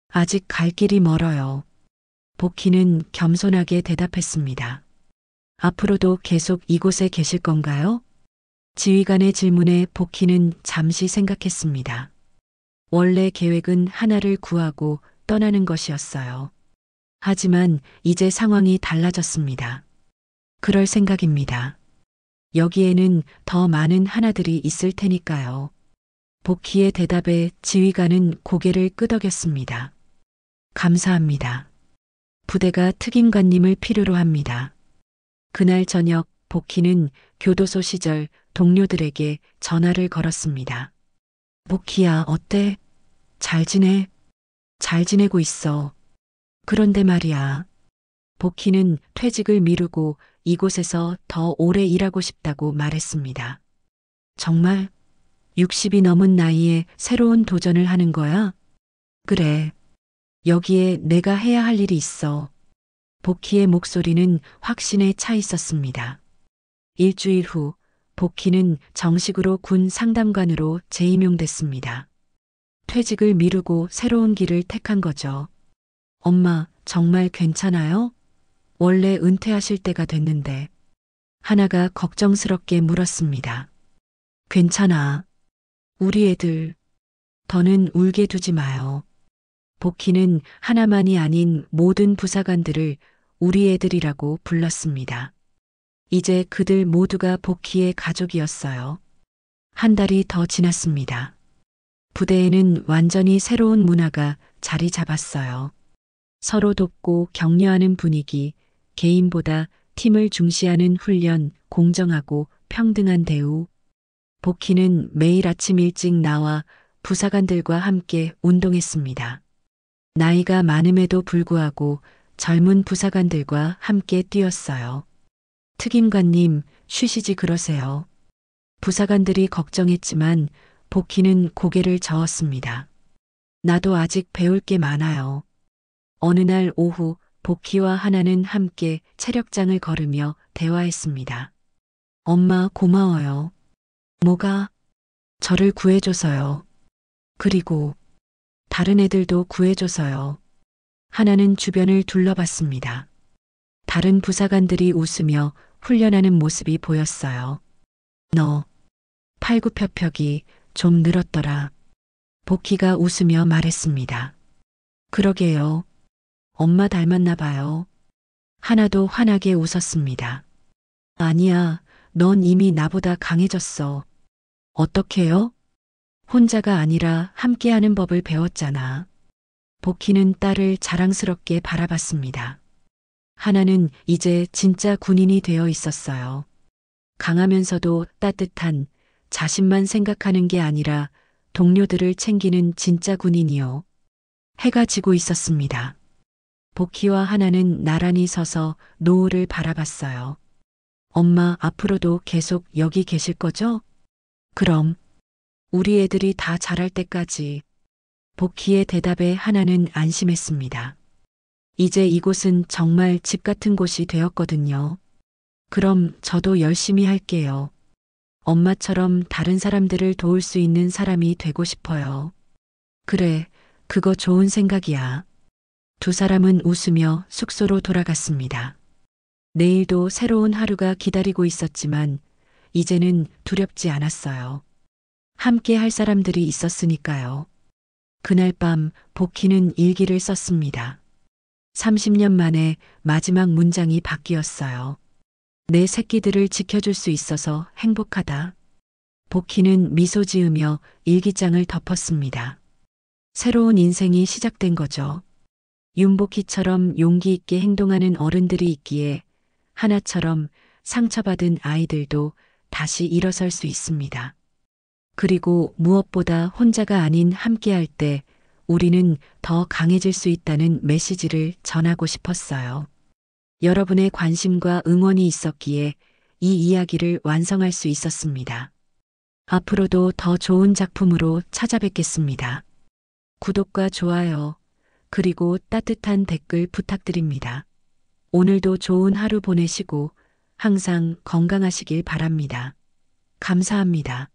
아직 갈 길이 멀어요. 복희는 겸손하게 대답했습니다. 앞으로도 계속 이곳에 계실 건가요? 지휘관의 질문에 복희는 잠시 생각했습니다. 원래 계획은 하나를 구하고 떠나는 것이었어요. 하지만 이제 상황이 달라졌습니다. 그럴 생각입니다. 여기에는 더 많은 하나들이 있을 테니까요. 복희의 대답에 지휘관은 고개를 끄덕였습니다. 감사합니다. 부대가 특임관님을 필요로 합니다. 그날 저녁 복희는 교도소 시절 동료들에게 전화를 걸었습니다. 복희야, 어때? 잘 지내? 잘 지내고 있어. 그런데 말이야. 복희는 퇴직을 미루고 이곳에서 더 오래 일하고 싶다고 말했습니다. 정말 60이 넘은 나이에 새로운 도전을 하는 거야? 그래. 여기에 내가 해야 할 일이 있어. 복희의 목소리는 확신에 차 있었습니다. 일주일 후 복희는 정식으로 군 상담관으로 재임용됐습니다. 퇴직을 미루고 새로운 길을 택한 거죠. 엄마, 정말 괜찮아요? 원래 은퇴하실 때가 됐는데. 하나가 걱정스럽게 물었습니다. 괜찮아. 우리 애들. 더는 울게 두지 마요. 복희는 하나만이 아닌 모든 부사관들을 우리 애들이라고 불렀습니다. 이제 그들 모두가 복희의 가족이었어요. 한 달이 더 지났습니다. 부대에는 완전히 새로운 문화가 자리 잡았어요. 서로 돕고 격려하는 분위기, 개인보다 팀을 중시하는 훈련, 공정하고 평등한 대우. 복희는 매일 아침 일찍 나와 부사관들과 함께 운동했습니다. 나이가 많음에도 불구하고 젊은 부사관들과 함께 뛰었어요. 특임관님, 쉬시지 그러세요. 부사관들이 걱정했지만 복희는 고개를 저었습니다. 나도 아직 배울 게 많아요. 어느 날 오후 복희와 하나는 함께 체력장을 걸으며 대화했습니다. 엄마, 고마워요. 뭐가? 저를 구해줘서요. 그리고 다른 애들도 구해줘서요. 하나는 주변을 둘러봤습니다. 다른 부사관들이 웃으며 훈련하는 모습이 보였어요. 너, 팔굽혀펴기 좀 늘었더라. 복희가 웃으며 말했습니다. 그러게요. 엄마 닮았나 봐요. 하나도 환하게 웃었습니다. 아니야, 넌 이미 나보다 강해졌어. 어떻게요? 혼자가 아니라 함께하는 법을 배웠잖아. 복희는 딸을 자랑스럽게 바라봤습니다. 하나는 이제 진짜 군인이 되어 있었어요. 강하면서도 따뜻한, 자신만 생각하는 게 아니라 동료들을 챙기는 진짜 군인이요. 해가 지고 있었습니다. 복희와 하나는 나란히 서서 노을을 바라봤어요. 엄마, 앞으로도 계속 여기 계실 거죠? 그럼. 우리 애들이 다 자랄 때까지. 복희의 대답에 하나는 안심했습니다. 이제 이곳은 정말 집 같은 곳이 되었거든요. 그럼 저도 열심히 할게요. 엄마처럼 다른 사람들을 도울 수 있는 사람이 되고 싶어요. 그래, 그거 좋은 생각이야. 두 사람은 웃으며 숙소로 돌아갔습니다. 내일도 새로운 하루가 기다리고 있었지만 이제는 두렵지 않았어요. 함께 할 사람들이 있었으니까요. 그날 밤 복희는 일기를 썼습니다. 30년 만에 마지막 문장이 바뀌었어요. 내 새끼들을 지켜줄 수 있어서 행복하다. 복희는 미소 지으며 일기장을 덮었습니다. 새로운 인생이 시작된 거죠. 윤복희처럼 용기 있게 행동하는 어른들이 있기에 하나처럼 상처받은 아이들도 다시 일어설 수 있습니다. 그리고 무엇보다 혼자가 아닌 함께할 때 우리는 더 강해질 수 있다는 메시지를 전하고 싶었어요. 여러분의 관심과 응원이 있었기에 이 이야기를 완성할 수 있었습니다. 앞으로도 더 좋은 작품으로 찾아뵙겠습니다. 구독과 좋아요, 그리고 따뜻한 댓글 부탁드립니다. 오늘도 좋은 하루 보내시고 항상 건강하시길 바랍니다. 감사합니다.